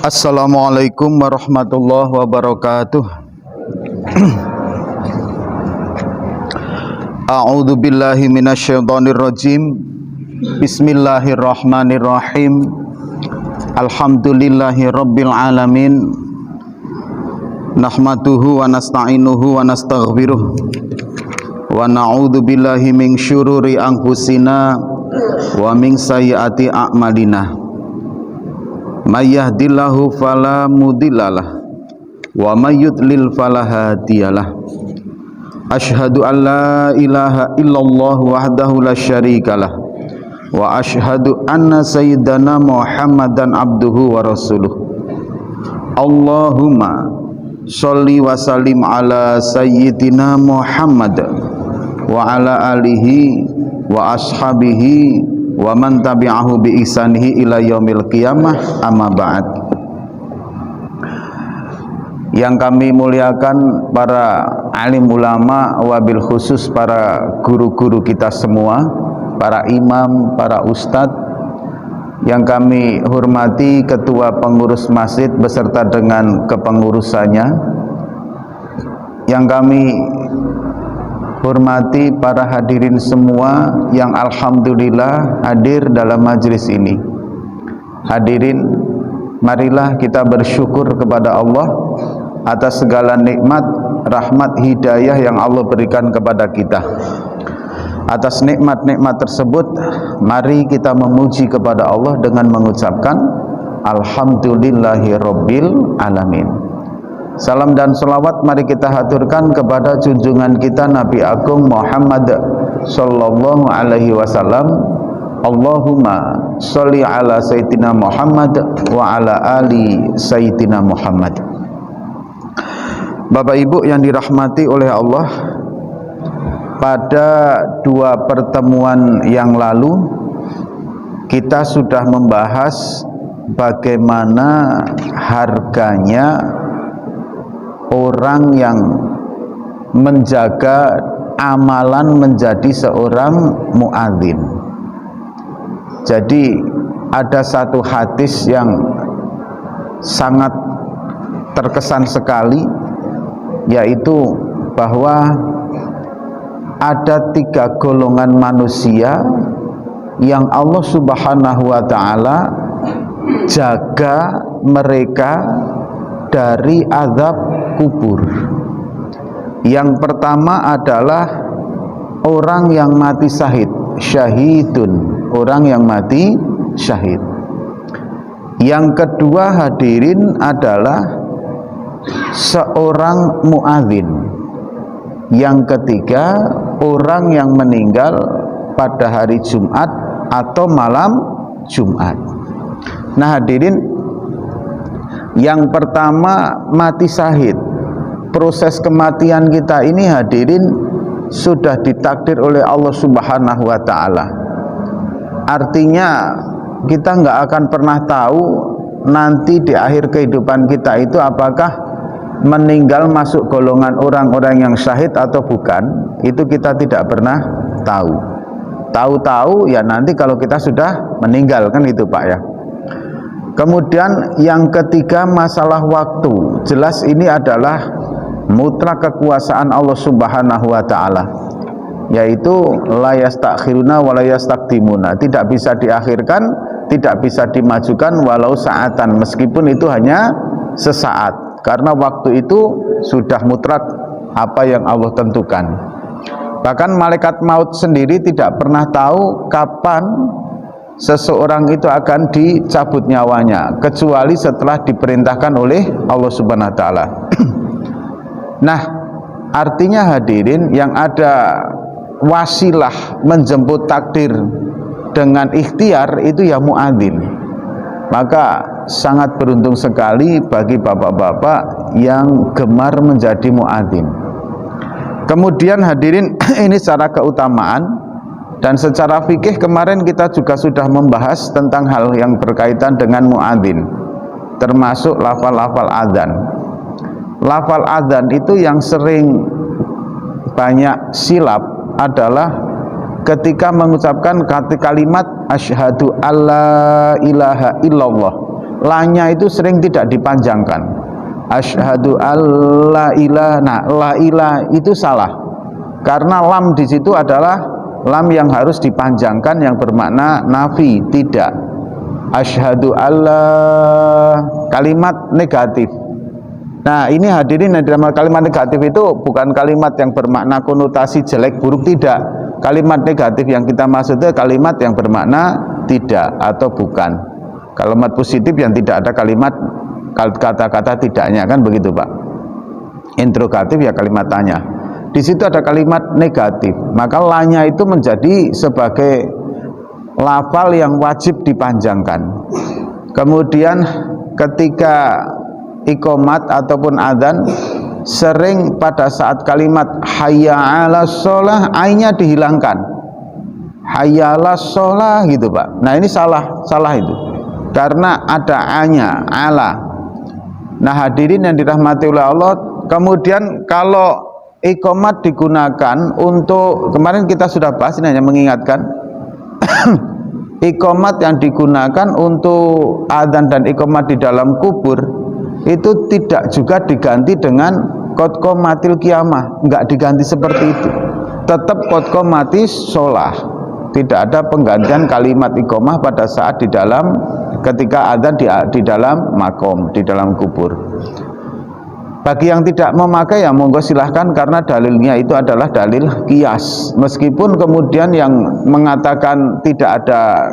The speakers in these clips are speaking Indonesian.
Assalamualaikum warahmatullahi wabarakatuh. A'udzu billahi minasyaitonir rajim. Bismillahirrahmanirrahim. Alhamdulillahi rabbil alamin. Nahmaduhu wa nasta'inuhu wa nastaghfiruh. Wa na'udzu billahi min syururi anfusina wa min sayyiati a'malina. May yahdihillahu fala mudhillalah wa may yudlil fala hadiyalah. Asyhadu an la ilaha illallah wahdahu la syarikalah wa asyhadu anna sayyidana Muhammadan abduhu wa rasuluh. Allahumma sholli wa sallim ala sayyidina Muhammad wa ala alihi wa ashabihi wa man tabi'ahu bi ihsanihi ila yaumil qiyamah, amma ba'd. Yang kami muliakan para alim ulama, wabil khusus para guru-guru kita semua, para imam, para ustadz, yang kami hormati ketua pengurus masjid beserta dengan kepengurusannya, yang kami hormati para hadirin semua yang alhamdulillah hadir dalam majelis ini. Hadirin, marilah kita bersyukur kepada Allah atas segala nikmat, rahmat, hidayah yang Allah berikan kepada kita. Atas nikmat-nikmat tersebut, mari kita memuji kepada Allah dengan mengucapkan Alhamdulillahirabbil alamin. Salam dan salawat mari kita haturkan kepada junjungan kita Nabi Agung Muhammad sallallahu alaihi wasallam. Allahumma sholli ala sayyidina Muhammad wa ala ali sayyidina Muhammad. Bapak Ibu yang dirahmati oleh Allah, pada dua pertemuan yang lalu kita sudah membahas bagaimana harganya orang yang menjaga amalan menjadi seorang muadzin. Jadi ada satu hadis yang sangat terkesan sekali, yaitu bahwa ada tiga golongan manusia yang Allah Subhanahu wa ta'ala jaga mereka dari azab kubur. Yang pertama adalah orang yang mati syahid, syahidun, orang yang mati syahid. Yang kedua hadirin adalah seorang muadzin. Yang ketiga orang yang meninggal pada hari Jumat atau malam Jumat. Nah hadirin, yang pertama mati syahid. Proses kematian kita ini hadirin sudah ditakdir oleh Allah Subhanahu wa ta'ala. Artinya kita nggak akan pernah tahu nanti di akhir kehidupan kita itu apakah meninggal masuk golongan orang-orang yang syahid atau bukan. Itu kita tidak pernah tahu. Tahu-tahu ya nanti kalau kita sudah meninggal, kan itu Pak ya. Kemudian yang ketiga masalah waktu. Jelas ini adalah mutlak kekuasaan Allah Subhanahu wa ta'ala, yaitu la yastakhiruna wa la yastaqdimuna. Tidak bisa diakhirkan, tidak bisa dimajukan walau saatan, meskipun itu hanya sesaat, karena waktu itu sudah mutlak apa yang Allah tentukan. Bahkan malaikat maut sendiri tidak pernah tahu kapan seseorang itu akan dicabut nyawanya, kecuali setelah diperintahkan oleh Allah Subhanahu wa ta'ala. Nah, artinya hadirin, yang ada wasilah menjemput takdir dengan ikhtiar itu ya muadzin. Maka sangat beruntung sekali bagi bapak-bapak yang gemar menjadi muadzin. Kemudian hadirin, ini secara keutamaan dan secara fikih kemarin kita juga sudah membahas tentang hal yang berkaitan dengan muadzin, termasuk lafal-lafal adzan. Lafal adzan itu yang sering banyak silap adalah ketika mengucapkan kalimat asyhadu alla ilaha illallah lanya itu sering tidak dipanjangkan. Asyhadu alla ilaha. Nah, la ilaha itu salah. Karena lam di situ adalah lam yang harus dipanjangkan yang bermakna nafi, tidak. Asyhadu alla, kalimat negatif. Nah, ini hadirin yang dalam kalimat negatif itu bukan kalimat yang bermakna konotasi jelek buruk, tidak. Kalimat negatif yang kita maksud itu kalimat yang bermakna tidak atau bukan. Kalimat positif yang tidak ada kalimat kata-kata tidaknya, kan begitu Pak. Interrogatif ya kalimat tanya. Di situ ada kalimat negatif, maka lanya itu menjadi sebagai lafal yang wajib dipanjangkan. Kemudian ketika iqamat ataupun adzan, sering pada saat kalimat hayya 'alas shalah ainnya dihilangkan. Hayya 'alas shalah gitu Pak. Nah, ini salah itu. Karena ada a-nya, ala. Nah, hadirin yang dirahmati oleh Allah, kemudian kalau iqamat digunakan untuk, kemarin kita sudah bahas, ini hanya mengingatkan. Iqamat yang digunakan untuk adzan dan iqamat di dalam kubur itu tidak juga diganti dengan qad qomatil qiyamah, enggak diganti seperti itu. Tetap qad qomatis shalah. Tidak ada penggantian kalimat iqamah pada saat di dalam, ketika adzan di dalam makom, di dalam kubur. Bagi yang tidak memakai ya monggo silahkan, karena dalilnya itu adalah dalil qiyas. Meskipun kemudian yang mengatakan tidak ada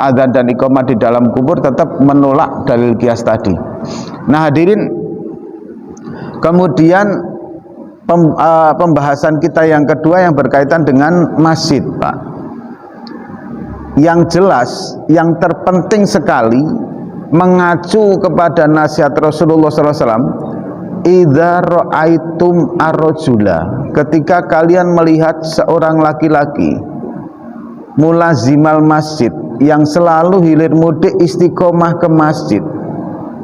adzan dan iqamah di dalam kubur tetap menolak dalil qiyas tadi. Nah, hadirin, kemudian pembahasan kita yang kedua yang berkaitan dengan masjid, Pak. Yang jelas, yang terpenting sekali mengacu kepada nasihat Rasulullah SAW, idza ra'aitum ar-rajula, ketika kalian melihat seorang laki-laki mulazimal masjid, yang selalu hilir mudik istiqomah ke masjid,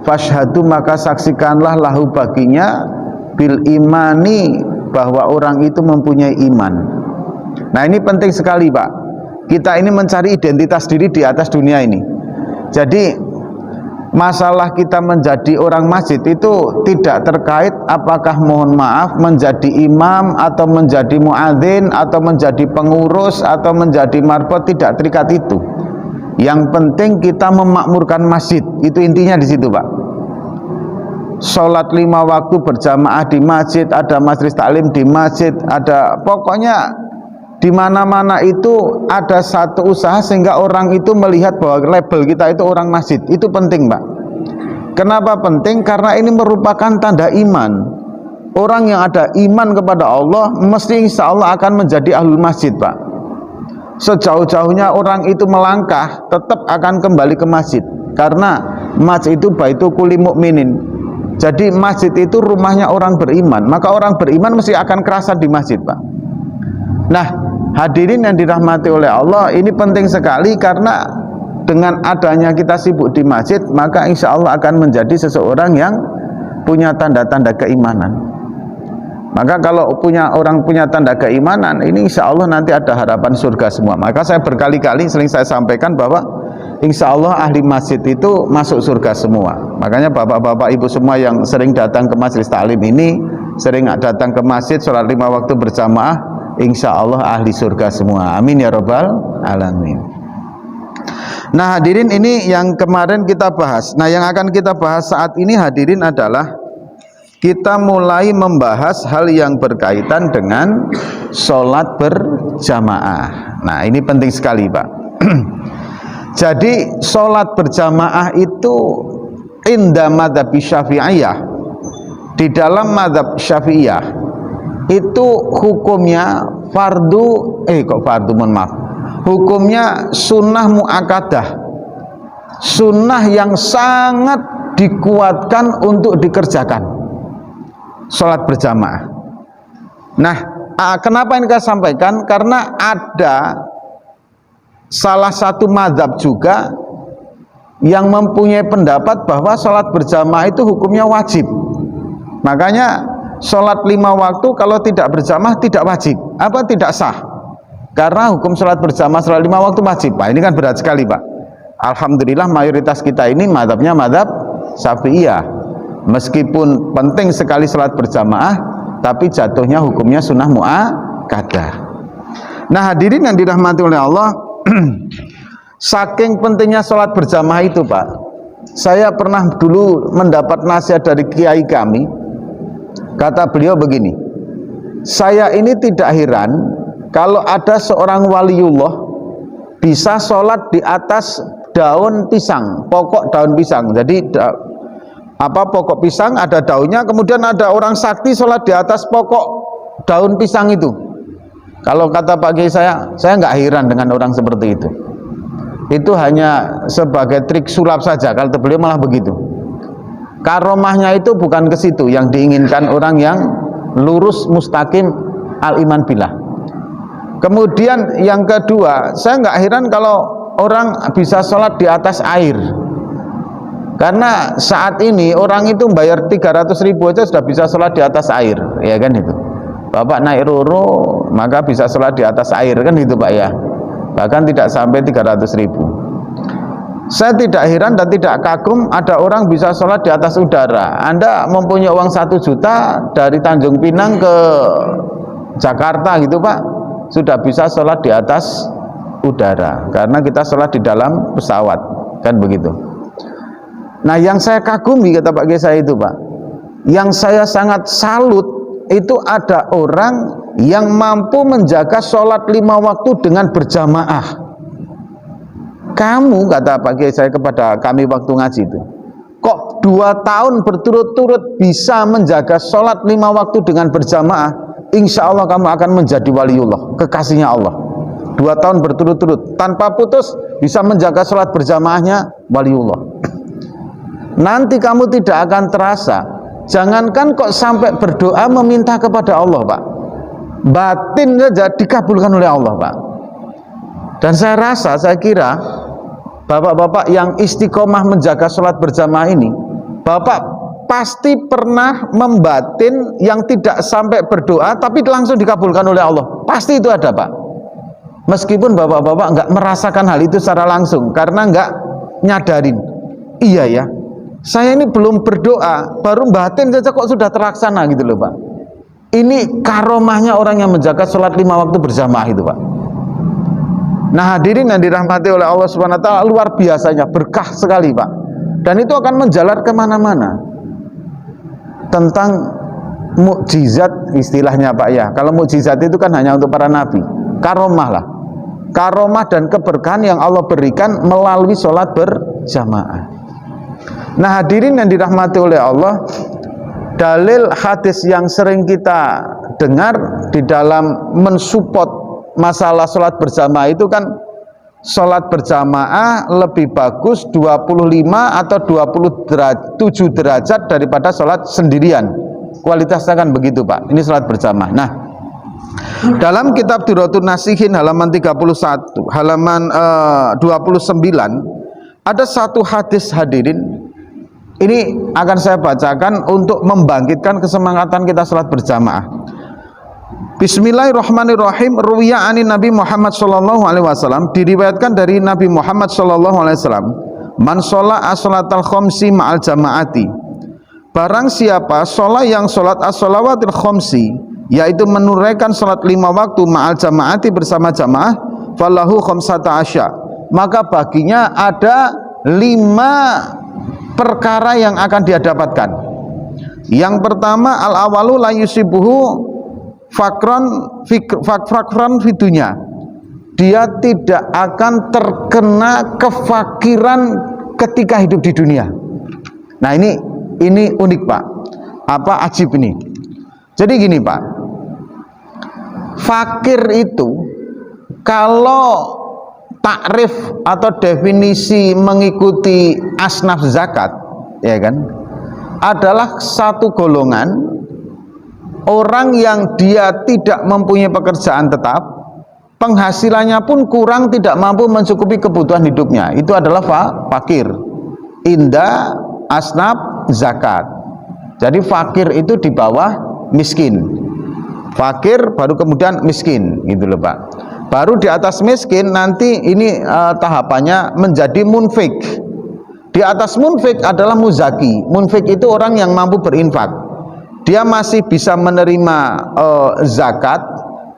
fashhadu, maka saksikanlah lahu baginya bil imani, bahwa orang itu mempunyai iman. Nah, ini penting sekali Pak. Kita ini mencari identitas diri di atas dunia ini. Jadi masalah kita menjadi orang masjid itu tidak terkait apakah, mohon maaf, menjadi imam atau menjadi muadzin atau menjadi pengurus atau menjadi marbot, tidak terikat itu. Yang penting kita memakmurkan masjid, itu intinya di situ Pak. Sholat 5 waktu berjamaah di masjid, ada majelis taklim di masjid, ada, pokoknya di mana-mana itu ada satu usaha sehingga orang itu melihat bahwa label kita itu orang masjid. Itu penting Pak. Kenapa penting? Karena ini merupakan tanda iman. Orang yang ada iman kepada Allah mesti insya Allah akan menjadi ahlul masjid Pak. Sejauh-jauhnya orang itu melangkah tetap akan kembali ke masjid, karena masjid itu baitu kulli mukminin. Jadi masjid itu rumahnya orang beriman, maka orang beriman mesti akan kerasa di masjid Pak. Nah, hadirin yang dirahmati oleh Allah, ini penting sekali, karena dengan adanya kita sibuk di masjid, maka insya Allah akan menjadi seseorang yang punya tanda-tanda keimanan. Maka kalau orang punya tanda keimanan, ini insya Allah nanti ada harapan surga semua. Maka saya berkali-kali sering saya sampaikan bahwa insya Allah ahli masjid itu masuk surga semua. Makanya bapak-bapak ibu semua yang sering datang ke majelis taklim ini, sering datang ke masjid, sholat 5 waktu berjamaah, insya Allah ahli surga semua. Amin ya rabbal alamin. Nah, hadirin, ini yang kemarin kita bahas. Nah, yang akan kita bahas saat ini hadirin adalah kita mulai membahas hal yang berkaitan dengan sholat berjamaah. Nah, ini penting sekali Pak. Jadi sholat berjamaah itu inda madzhab Syafi'iyah, di dalam madzhab Syafi'iyah itu hukumnya hukumnya sunnah muakkadah, sunnah yang sangat dikuatkan untuk dikerjakan, sholat berjamaah. Nah, kenapa ini kita sampaikan? Karena ada salah satu mazhab juga yang mempunyai pendapat bahwa sholat berjamaah itu hukumnya wajib. Makanya sholat 5 waktu kalau tidak berjamaah tidak wajib, tidak sah. Karena hukum sholat berjamaah sholat 5 waktu wajib. Pak, ini kan berat sekali Pak. Alhamdulillah mayoritas kita ini mazhabnya mazhab Syafi'iyah. Meskipun penting sekali salat berjamaah, tapi jatuhnya hukumnya sunnah muakkadah. Nah hadirin yang dirahmati oleh Allah, saking pentingnya salat berjamaah itu Pak, saya pernah dulu mendapat nasihat dari kiai kami. Kata beliau begini, saya ini tidak heran kalau ada seorang waliullah bisa sholat di atas daun pisang, pokok daun pisang. Jadi pokok pisang ada daunnya, kemudian ada orang sakti sholat di atas pokok daun pisang itu. Kalau kata Pak Kiai saya nggak heran dengan orang seperti itu. Itu hanya sebagai trik sulap saja. Kalau beliau malah begitu. Karomahnya itu bukan ke situ yang diinginkan orang yang lurus mustaqim al-iman billah. Kemudian yang kedua, saya nggak heran kalau orang bisa sholat di atas air. Karena saat ini orang itu bayar 300.000 aja sudah bisa sholat di atas air, ya kan itu. Bapak naik roro, maka bisa sholat di atas air, kan itu Pak ya. Bahkan tidak sampai 300.000. Saya tidak heran dan tidak kagum ada orang bisa sholat di atas udara. Anda mempunyai uang 1 juta dari Tanjung Pinang ke Jakarta gitu Pak, sudah bisa sholat di atas udara, karena kita sholat di dalam pesawat, kan begitu. Nah yang saya kagumi, kata Pak Kiai saya itu Pak, yang saya sangat salut itu ada orang yang mampu menjaga sholat 5 waktu dengan berjamaah. Kamu, kata Pak Kiai saya kepada kami waktu ngaji itu, kok 2 tahun berturut-turut bisa menjaga sholat 5 waktu dengan berjamaah, insya Allah kamu akan menjadi waliullah, kekasihnya Allah. 2 tahun berturut-turut tanpa putus bisa menjaga sholat berjamaahnya, waliullah. Nanti kamu tidak akan terasa. Jangankan kok sampai berdoa meminta kepada Allah Pak, batin saja dikabulkan oleh Allah Pak. Dan saya rasa, saya kira bapak-bapak yang istiqomah menjaga sholat berjamaah ini, bapak pasti pernah membatin yang tidak sampai berdoa tapi langsung dikabulkan oleh Allah. Pasti itu ada Pak. Meskipun bapak-bapak nggak merasakan hal itu secara langsung, karena nggak nyadarin, iya ya, saya ini belum berdoa, baru batin saja kok sudah terlaksana gitu loh Pak. Ini karomahnya orang yang menjaga sholat 5 waktu berjamaah itu Pak. Nah hadirin yang dirahmati oleh Allah Subhanahu Wa Taala, luar biasanya berkah sekali Pak. Dan itu akan menjalar kemana-mana. Tentang mukjizat istilahnya Pak ya. Kalau mukjizat itu kan hanya untuk para nabi. Karomah lah. Karomah dan keberkahan yang Allah berikan melalui sholat berjamaah. Nah hadirin yang dirahmati oleh Allah, dalil hadis yang sering kita dengar di dalam mensupport masalah sholat berjamaah itu kan, sholat berjamaah lebih bagus 25 atau 27 derajat daripada sholat sendirian. Kualitasnya kan begitu Pak. Ini sholat berjamaah. Nah dalam kitab Duratun Nasihin halaman 31, halaman 29, ada satu hadis hadirin. Ini akan saya bacakan untuk membangkitkan kesemangatan kita sholat berjamaah. Bismillahirrahmanirrahim. Ruwiya ani Nabi Muhammad sallallahu alaihi wasallam, diriwayatkan dari Nabi Muhammad sallallahu alaihi wasallam, man sholat as-sholatal khamsi ma'al jamaati, barang siapa sholat yang sholat as-sholawatil khamsi, yaitu menunaikan sholat 5 waktu ma'al jamaati bersama jamaah, falahu khamsata asya, maka baginya ada 5 perkara yang akan dia dapatkan. Yang pertama, al-awalu la yusibuhu fakran fidunya, dia tidak akan terkena kefakiran ketika hidup di dunia. Nah ini unik Pak, apa ajib ini. Jadi gini Pak, fakir itu kalau takrif atau definisi mengikuti asnaf zakat, ya kan, adalah satu golongan orang yang dia tidak mempunyai pekerjaan tetap, penghasilannya pun kurang, tidak mampu mencukupi kebutuhan hidupnya. Itu adalah fakir inda asnaf zakat. Jadi fakir itu di bawah miskin, fakir baru kemudian miskin gitu loh Pak. Baru di atas miskin nanti ini tahapannya menjadi munfik. Di atas munfik adalah muzaki. Munfik itu orang yang mampu berinfak. Dia masih bisa menerima zakat,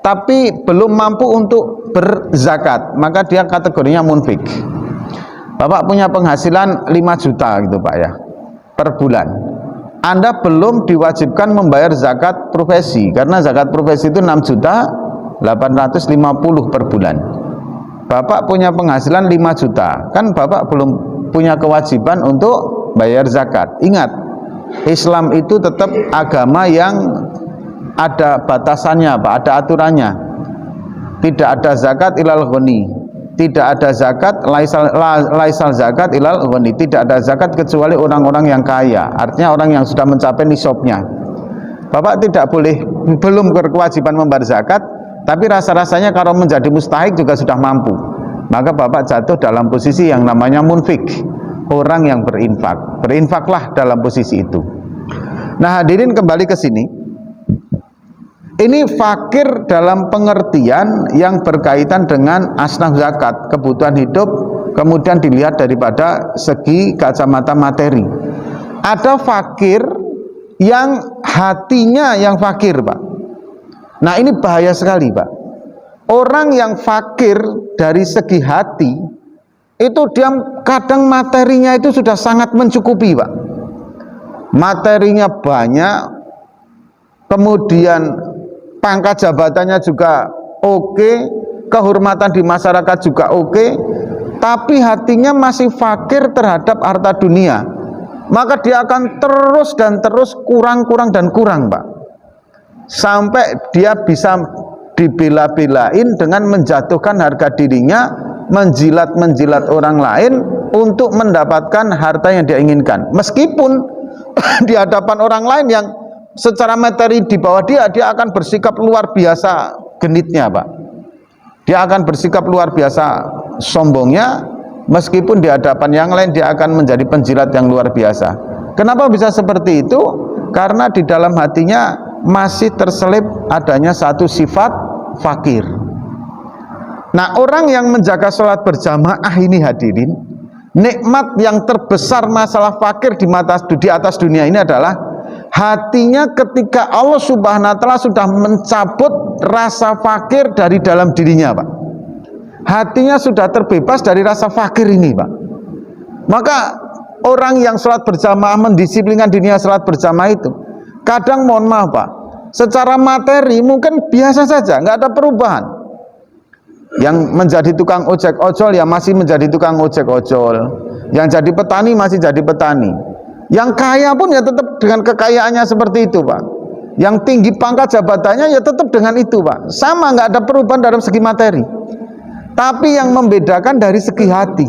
tapi belum mampu untuk berzakat, maka dia kategorinya munfik. Bapak punya penghasilan 5 juta gitu Pak ya, per bulan. Anda belum diwajibkan membayar zakat profesi, karena zakat profesi itu 6 juta 850 per bulan. Bapak punya penghasilan 5 juta, kan Bapak belum punya kewajiban untuk bayar zakat. Ingat, Islam itu tetap agama yang ada batasannya Pak, ada aturannya. Tidak ada zakat ilal ghani, tidak ada zakat laisal zakat ilal ghani, tidak ada zakat kecuali orang-orang yang kaya, artinya orang yang sudah mencapai nisabnya. Bapak tidak boleh, belum berkewajiban membayar zakat, tapi rasa-rasanya kalau menjadi mustahik juga sudah mampu, maka Bapak jatuh dalam posisi yang namanya munfik, orang yang berinfak. Berinfaklah dalam posisi itu. Nah hadirin, kembali ke sini. Ini fakir dalam pengertian yang berkaitan dengan asnaf zakat, kebutuhan hidup, kemudian dilihat daripada segi kacamata materi. Ada fakir yang hatinya yang fakir Pak. Nah ini bahaya sekali Pak. Orang yang fakir dari segi hati itu dia kadang materinya itu sudah sangat mencukupi Pak. Materinya banyak, kemudian pangkat jabatannya juga oke, kehormatan di masyarakat juga oke, tapi hatinya masih fakir terhadap harta dunia. Maka dia akan terus dan terus kurang dan kurang Pak. Sampai dia bisa dibela-belain dengan menjatuhkan harga dirinya, menjilat orang lain untuk mendapatkan harta yang dia inginkan. Meskipun di hadapan orang lain yang secara materi di bawah dia akan bersikap luar biasa genitnya Pak. Dia akan bersikap luar biasa sombongnya, meskipun di hadapan yang lain dia akan menjadi penjilat yang luar biasa. Kenapa bisa seperti itu? Karena di dalam hatinya masih terselip adanya satu sifat fakir. Nah orang yang menjaga sholat berjamaah ini hadirin, nikmat yang terbesar masalah fakir di atas dunia ini adalah hatinya ketika Allah subhanahu wa ta'ala sudah mencabut rasa fakir dari dalam dirinya Pak. Hatinya sudah terbebas dari rasa fakir ini Pak. Maka orang yang sholat berjamaah, mendisiplinkan dirinya sholat berjamaah itu, kadang mohon maaf Pak, secara materi mungkin biasa saja, nggak ada perubahan. Yang menjadi tukang ojek ojol ya masih menjadi tukang ojek ojol, yang jadi petani masih jadi petani, yang kaya pun ya tetap dengan kekayaannya seperti itu Pak, yang tinggi pangkat jabatannya ya tetap dengan itu Pak, sama, nggak ada perubahan dalam segi materi. Tapi yang membedakan dari segi hati.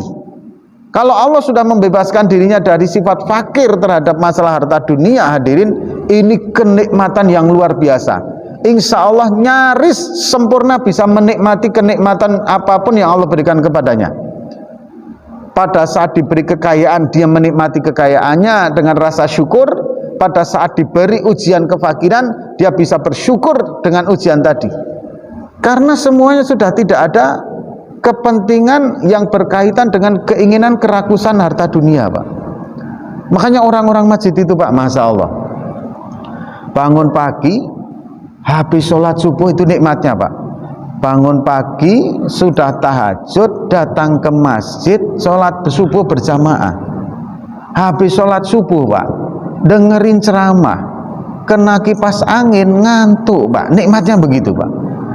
Kalau Allah sudah membebaskan dirinya dari sifat fakir terhadap masalah harta dunia hadirin, ini kenikmatan yang luar biasa. Insya Allah nyaris sempurna bisa menikmati kenikmatan apapun yang Allah berikan kepadanya. Pada saat diberi kekayaan, dia menikmati kekayaannya dengan rasa syukur. Pada saat diberi ujian kefakiran, dia bisa bersyukur dengan ujian tadi. Karena semuanya sudah tidak ada kepentingan yang berkaitan dengan keinginan kerakusan harta dunia Pak. Makanya orang-orang masjid itu Pak, Masya Allah, bangun pagi habis sholat subuh itu nikmatnya Pak. Bangun pagi sudah tahajud, datang ke masjid, sholat subuh berjamaah. Habis sholat subuh Pak, dengerin ceramah, kena kipas angin, ngantuk Pak. Nikmatnya begitu Pak.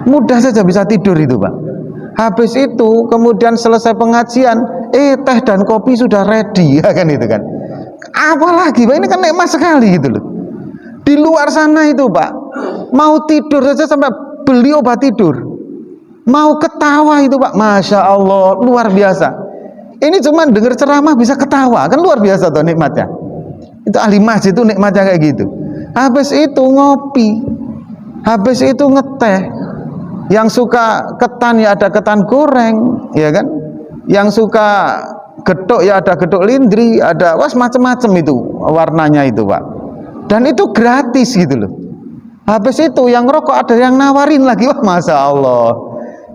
Mudah saja bisa tidur itu Pak. Habis itu kemudian selesai pengajian, teh dan kopi sudah ready ya kan, itu kan. Apalagi Pak, ini kan nikmat sekali gitu loh. Di luar sana itu Pak, mau tidur saja sampai beli obat tidur, mau ketawa itu Pak, Masya Allah luar biasa. Ini cuma dengar ceramah bisa ketawa, kan luar biasa tuh nikmatnya. Itu ahli masjid itu nikmatnya kayak gitu. Habis itu ngopi, habis itu ngeteh. Yang suka ketan ya ada ketan goreng, ya kan? Yang suka getuk ya ada getuk lindri, ada macam-macam itu warnanya itu Pak. Dan itu gratis gitu loh. Habis itu yang rokok ada yang nawarin lagi, wah Masya Allah.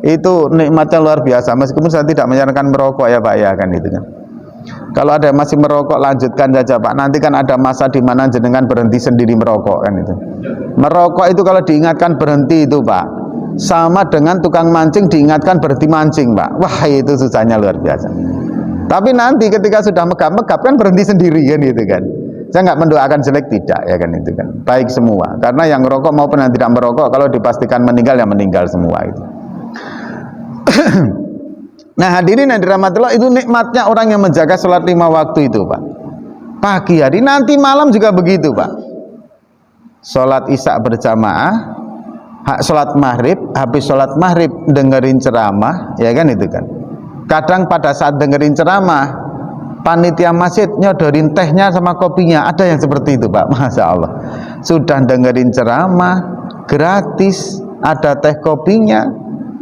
Itu nikmatnya luar biasa. Meskipun saya tidak menyarankan merokok ya Pak ya, kan itu kan. Kalau ada yang masih merokok, lanjutkan saja Pak. Nanti kan ada masa di mana jenengan berhenti sendiri merokok, kan itu. Merokok itu kalau diingatkan berhenti itu Pak, sama dengan tukang mancing diingatkan berhenti mancing Pak. Wah, itu susahnya luar biasa. Tapi nanti ketika sudah megap-megap kan berhenti sendiri, kan itu kan. Saya nggak mendoakan jelek, tidak ya, kan itu kan. Baik semua. Karena yang merokok maupun yang tidak merokok, kalau dipastikan meninggal ya meninggal semua itu. Nah hadirin yang dirahmati Allah, itu nikmatnya orang yang menjaga sholat 5 waktu itu Pak. Pagi hari, nanti malam juga begitu Pak. Sholat isya berjamaah, sholat maghrib, habis sholat maghrib dengerin ceramah, ya kan itu kan. Kadang pada saat dengerin ceramah, panitia masjid nyodorin tehnya sama kopinya, ada yang seperti itu Pak. Masya Allah, sudah dengerin ceramah gratis, ada teh kopinya,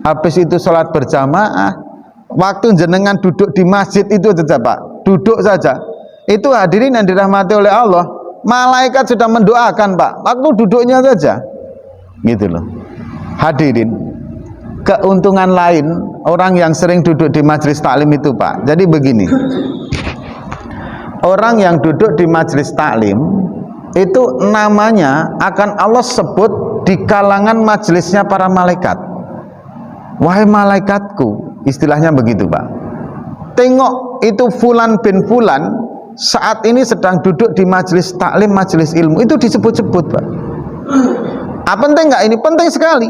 habis itu sholat berjamaah. Waktu jenengan duduk di masjid itu saja Pak, duduk saja, itu hadirin yang dirahmati oleh Allah, malaikat sudah mendoakan Pak, waktu duduknya saja gitu loh. Hadirin, keuntungan lain orang yang sering duduk di majelis taklim itu Pak. Jadi begini, orang yang duduk di majelis taklim itu namanya akan Allah sebut di kalangan majelisnya para malaikat. Wahai malaikatku, istilahnya begitu Pak. Tengok itu fulan bin fulan saat ini sedang duduk di majelis taklim, majelis ilmu, itu disebut-sebut Pak. Penting nggak ini? Penting sekali.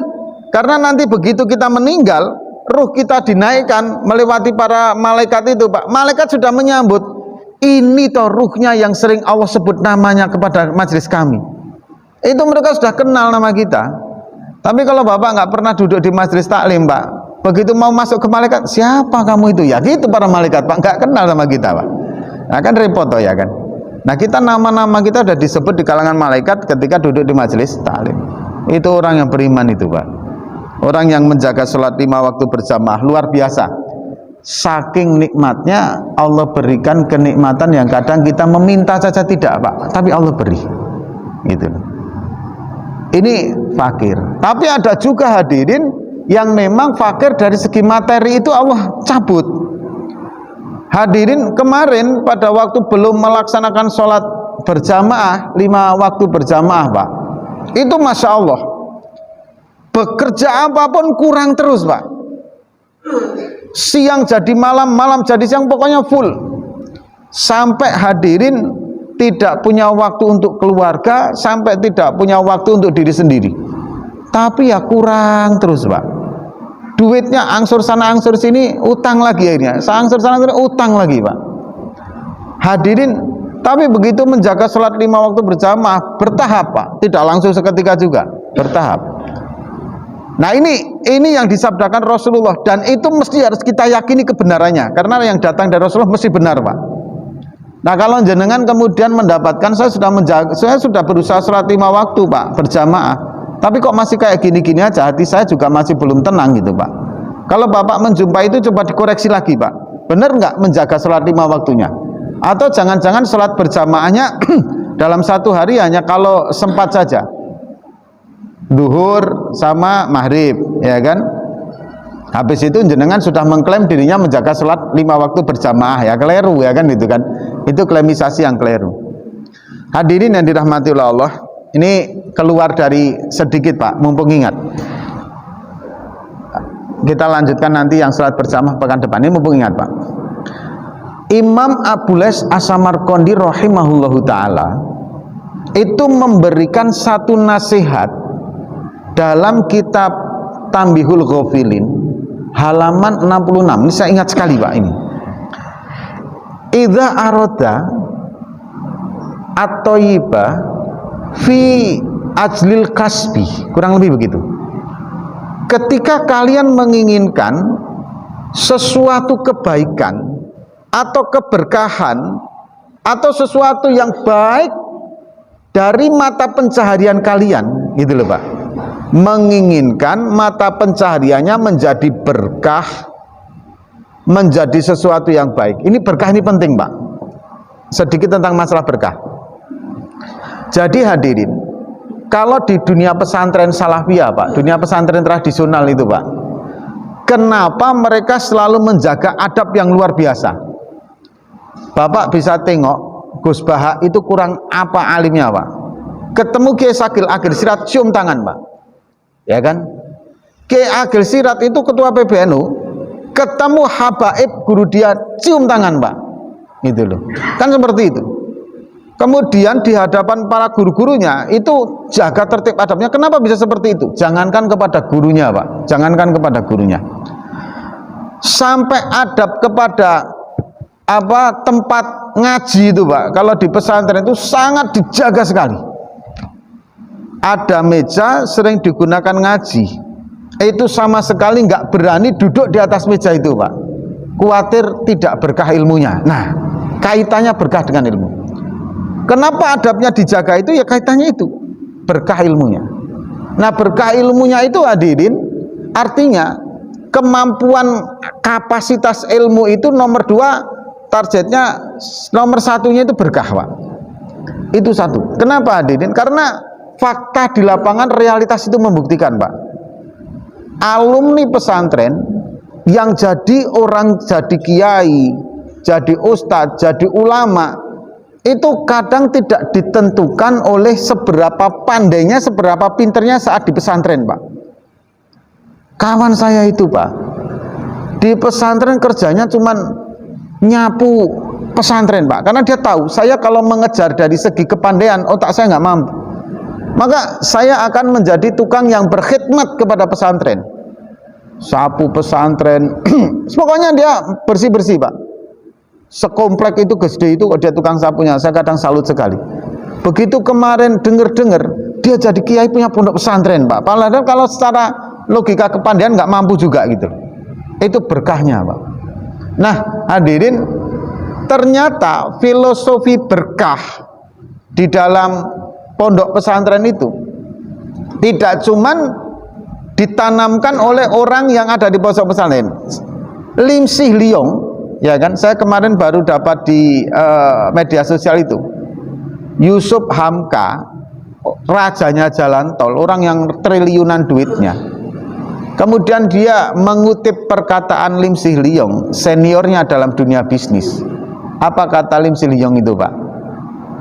Karena nanti begitu kita meninggal, ruh kita dinaikkan melewati para malaikat itu Pak. Malaikat sudah menyambut, ini toh ruhnya yang sering Allah sebut namanya kepada majelis kami. Itu mereka sudah kenal nama kita. Tapi kalau Bapak nggak pernah duduk di majelis taklim Pak, begitu mau masuk ke malaikat, siapa kamu itu? Ya gitu para malaikat Pak, nggak kenal sama kita Pak. Nah kan repot toh ya kan. Nah kita nama-nama kita sudah disebut di kalangan malaikat ketika duduk di majelis taklim. Itu orang yang beriman itu Pak. Orang yang menjaga sholat 5 waktu berjamaah, luar biasa. Saking nikmatnya Allah berikan kenikmatan yang kadang kita meminta saja tidak Pak, tapi Allah beri. Gitu loh. Ini fakir. Tapi ada juga hadirin yang memang fakir dari segi materi, itu Allah cabut. Hadirin, kemarin pada waktu belum melaksanakan sholat berjamaah 5 waktu berjamaah Pak, itu Masya Allah, bekerja apapun kurang terus Pak. Siang jadi malam, malam jadi siang, pokoknya full. Sampai hadirin tidak punya waktu untuk keluarga, sampai tidak punya waktu untuk diri sendiri. Tapi ya kurang terus Pak. Duitnya angsur sana angsur sini, utang lagi akhirnya. Angsur sana angsur utang lagi Pak. Hadirin, tapi begitu menjaga sholat 5 waktu berjamaah bertahap Pak. Tidak langsung seketika juga, bertahap. Nah ini yang disabdakan Rasulullah, dan itu mesti harus kita yakini kebenarannya, karena yang datang dari Rasulullah mesti benar Pak. Nah kalau jenengan kemudian mendapatkan, saya sudah berusaha sholat 5 waktu Pak berjamaah, tapi kok masih kayak gini-gini aja, hati saya juga masih belum tenang gitu Pak. Kalau Bapak menjumpai itu coba dikoreksi lagi Pak, benar nggak menjaga sholat 5 waktunya? Atau jangan-jangan sholat berjamaahnya dalam satu hari hanya kalau sempat saja, duhur sama maghrib, ya kan? Habis itu jenengan sudah mengklaim dirinya menjaga sholat 5 waktu berjamaah, ya keliru ya kan, itu kan, itu klaimisasi yang keliru. Hadirin yang dirahmati oleh Allah, ini keluar dari sedikit Pak, mumpung ingat. Kita lanjutkan nanti yang sholat berjamaah pekan depan, ini mumpung ingat Pak. Imam Abu Lais As-Samarqandi rahimahullahu ta'ala itu memberikan satu nasihat dalam kitab Tambihul Ghafilin halaman 66. Ini saya ingat sekali Pak ini. Idza arada at-thayyiba fi ajlil kasbi, kurang lebih begitu. Ketika kalian menginginkan sesuatu kebaikan atau keberkahan atau sesuatu yang baik dari mata pencaharian kalian, gitu loh Pak. Menginginkan mata pencahariannya menjadi berkah, menjadi sesuatu yang baik. Ini berkah, ini penting Pak. Sedikit tentang masalah berkah. Jadi hadirin, kalau di dunia pesantren salafiyah Pak, dunia pesantren tradisional itu Pak, kenapa mereka selalu menjaga adab yang luar biasa. Bapak bisa tengok Gus Baha itu kurang apa alimnya Pak. Ketemu Kiai Sagil Agil Sirat cium tangan Pak, ya kan? Kiai Agil Sirat itu ketua PBNU, ketemu habaib guru dia cium tangan Pak, itu loh, kan seperti itu. Kemudian di hadapan para guru-gurunya itu jaga tertib adabnya. Kenapa bisa seperti itu? Jangankan kepada gurunya Pak, jangankan kepada gurunya, sampai adab kepada tempat ngaji itu Pak, kalau di pesantren itu sangat dijaga sekali. Ada meja sering digunakan ngaji, itu sama sekali nggak berani duduk di atas meja itu Pak, khawatir tidak berkah ilmunya. Nah, kaitannya berkah dengan ilmu. Kenapa adabnya dijaga itu? Ya kaitannya itu berkah ilmunya. Nah, berkah ilmunya itu hadirin, artinya kemampuan kapasitas ilmu itu nomor 2, targetnya nomor 1-nya itu berkah Pak. Itu satu. Kenapa hadirin? Karena fakta di lapangan, realitas itu membuktikan Pak. Alumni pesantren yang jadi orang, jadi kiai, jadi ustadz, jadi ulama, itu kadang tidak ditentukan oleh seberapa pandainya, seberapa pinternya saat di pesantren Pak. Kawan saya itu Pak, di pesantren kerjanya cuman nyapu pesantren Pak, karena dia tahu saya kalau mengejar dari segi kepandaian otak saya nggak mampu, maka saya akan menjadi tukang yang berkhidmat kepada pesantren, sapu pesantren pokoknya dia bersih-bersih Pak. Sekomplek itu gede itu dia tukang sapunya, saya kadang salut sekali. Begitu kemarin dengar-dengar dia jadi kiai punya pondok pesantren Pak, padahal kalau secara logika kepandaian nggak mampu juga gitu. Itu berkahnya Pak. Nah hadirin, ternyata filosofi berkah di dalam pondok pesantren itu tidak cuman ditanamkan oleh orang yang ada di pondok pesantren. Lim Sih Liong, ya kan, saya kemarin baru dapat di media sosial itu, Yusuf Hamka, rajanya jalan tol, orang yang triliunan duitnya. Kemudian dia mengutip perkataan Lim Sih Liong, seniornya dalam dunia bisnis. Apa kata Lim Sih Liong itu Pak?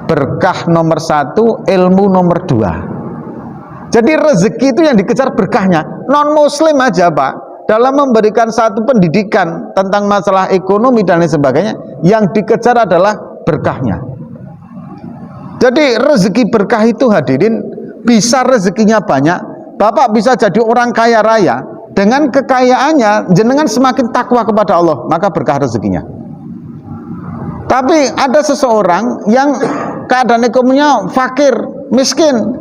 Berkah nomor 1, ilmu nomor 2. Jadi rezeki itu yang dikejar berkahnya. Non muslim aja Pak, dalam memberikan satu pendidikan tentang masalah ekonomi dan lain sebagainya, yang dikejar adalah berkahnya. Jadi rezeki berkah itu hadirin, bisa rezekinya banyak, Bapak bisa jadi orang kaya raya, dengan kekayaannya jenengan semakin takwa kepada Allah, maka berkah rezekinya. Tapi ada seseorang yang keadaan ekonominya fakir, miskin,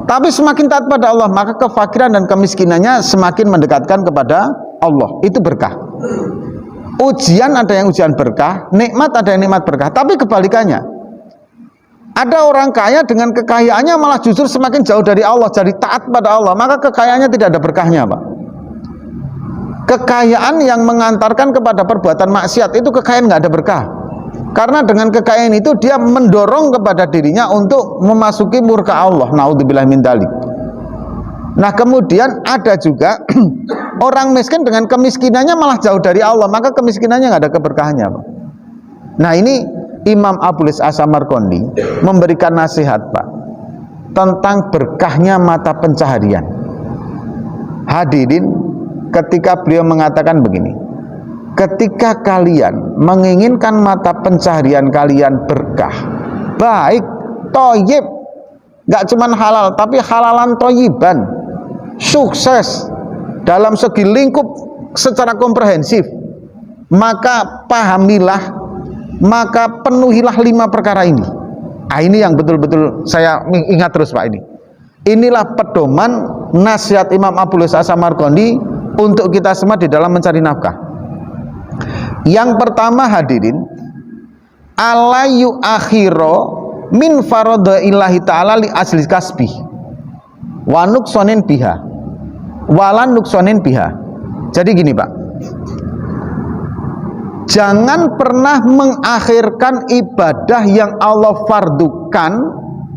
tapi semakin taat pada Allah, maka kefakiran dan kemiskinannya semakin mendekatkan kepada Allah. Itu berkah. Ujian ada yang ujian berkah, nikmat ada yang nikmat berkah. Tapi kebalikannya, ada orang kaya dengan kekayaannya malah justru semakin jauh dari Allah, jadi taat pada Allah, maka kekayaannya tidak ada berkahnya Pak. Kekayaan yang mengantarkan kepada perbuatan maksiat itu kekayaan nggak ada berkah. Karena dengan kekayaan itu dia mendorong kepada dirinya untuk memasuki murka Allah. Naudzubillah min dzalik. Nah kemudian ada juga orang miskin dengan kemiskinannya malah jauh dari Allah, maka kemiskinannya nggak ada keberkahannya Pak. Nah ini Imam Abul Is As-Samarqandi memberikan nasihat Pak tentang berkahnya mata pencaharian. Hadirin, ketika beliau mengatakan begini, ketika kalian menginginkan mata pencaharian kalian berkah, baik, toyib, gak cuman halal, tapi halalan toyiban, sukses dalam segi lingkup secara komprehensif, maka pahamilah, maka penuhilah 5 perkara ini. Nah, ini yang betul-betul saya ingat terus Pak. Inilah pedoman nasihat Imam Abul Is As-Samarqandi untuk kita semua di dalam mencari nafkah. Yang pertama hadirin, ala yu'akhiro min faradaillahi ta'ala li asli kasbi wa nuksonin biha walan nuksonin biha. Jadi gini Pak, jangan pernah mengakhirkan ibadah yang Allah fardukan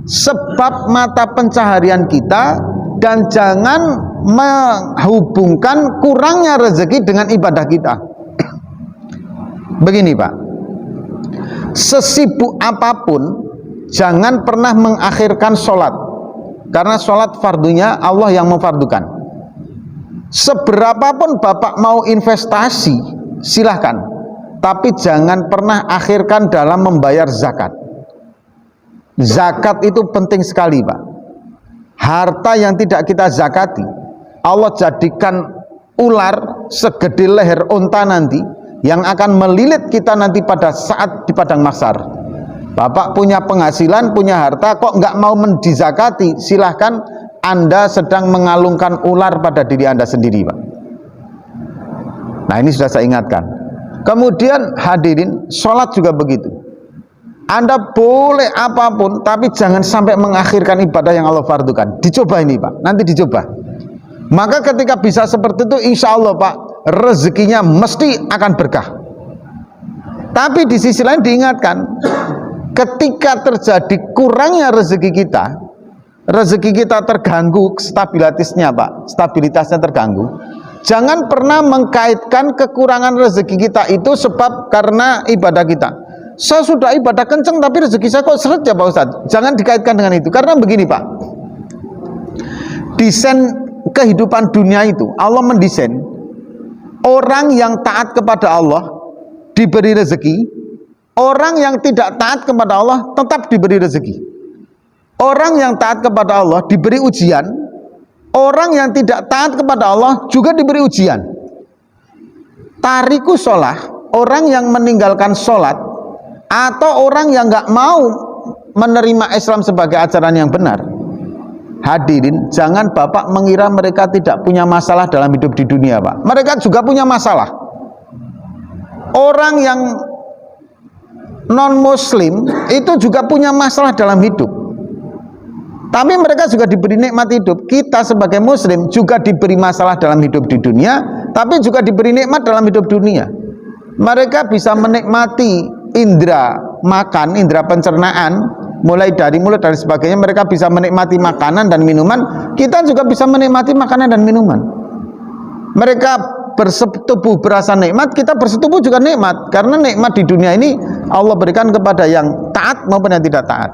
sebab mata pencaharian kita, dan jangan menghubungkan kurangnya rezeki dengan ibadah kita. Begini Pak, sesibuk apapun jangan pernah mengakhirkan sholat, karena sholat fardunya Allah yang memfardukan. Seberapapun Bapak mau investasi silahkan, tapi jangan pernah akhirkan dalam membayar zakat. Zakat itu penting sekali Pak. Harta yang tidak kita zakati, Allah jadikan ular segede leher unta nanti, yang akan melilit kita nanti pada saat di padang mahsyar. Bapak punya penghasilan, punya harta, kok nggak mau mendizakati? Silahkan, Anda sedang mengalungkan ular pada diri Anda sendiri Pak. Nah ini sudah saya ingatkan. Kemudian hadirin, sholat juga begitu. Anda boleh apapun, tapi jangan sampai mengakhirkan ibadah yang Allah fardukan. Dicoba ini Pak, nanti dicoba. Maka ketika bisa seperti itu, insya Allah Pak, rezekinya mesti akan berkah. Tapi di sisi lain diingatkan, ketika terjadi kurangnya rezeki kita terganggu stabilitasnya Pak, stabilitasnya terganggu, jangan pernah mengkaitkan kekurangan rezeki kita itu sebab karena ibadah kita. Saya sudah ibadah kenceng tapi rezeki saya kok seret ya Pak Ustadz. Jangan dikaitkan dengan itu, karena begini Pak, desain kehidupan dunia itu Allah mendesain orang yang taat kepada Allah diberi rezeki, orang yang tidak taat kepada Allah tetap diberi rezeki. Orang yang taat kepada Allah diberi ujian, orang yang tidak taat kepada Allah juga diberi ujian. Tariku sholah, orang yang meninggalkan sholat, atau orang yang nggak mau menerima Islam sebagai ajaran yang benar. Hadirin, jangan Bapak mengira mereka tidak punya masalah dalam hidup di dunia Pak. Mereka juga punya masalah. Orang yang non-muslim itu juga punya masalah dalam hidup, tapi mereka juga diberi nikmat hidup. Kita sebagai muslim juga diberi masalah dalam hidup di dunia, tapi juga diberi nikmat dalam hidup dunia. Mereka bisa menikmati indera makan, indera pencernaan, mulai dari sebagainya. Mereka bisa menikmati makanan dan minuman, kita juga bisa menikmati makanan dan minuman. Mereka bersetubuh berasa nikmat, kita bersetubuh juga nikmat, karena nikmat di dunia ini Allah berikan kepada yang taat maupun yang tidak taat.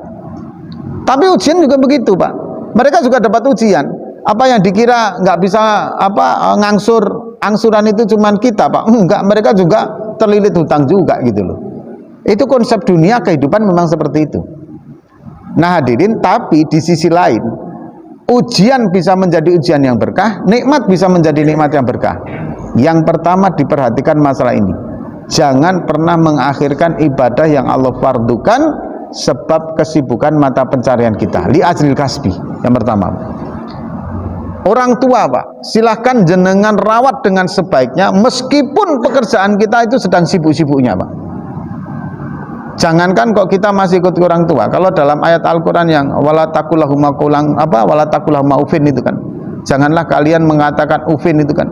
Tapi ujian juga begitu Pak, mereka juga dapat ujian. Apa yang dikira nggak bisa angsuran itu cuman kita Pak, enggak, mereka juga terlilit hutang juga gitu loh. Itu konsep dunia kehidupan memang seperti itu. Nah hadirin, tapi di sisi lain, ujian bisa menjadi ujian yang berkah, nikmat bisa menjadi nikmat yang berkah. Yang pertama diperhatikan masalah ini, jangan pernah mengakhirkan ibadah yang Allah fardukan sebab kesibukan mata pencarian kita, li ajril kasbi. Yang pertama, orang tua Pak, silahkan jenengan rawat dengan sebaiknya, meskipun pekerjaan kita itu sedang sibuk-sibuknya Pak. Jangankan kok kita masih ikut orang tua. Kalau dalam ayat Al-Quran yang wala taqullahuma ufin itu kan, janganlah kalian mengatakan ufin itu kan.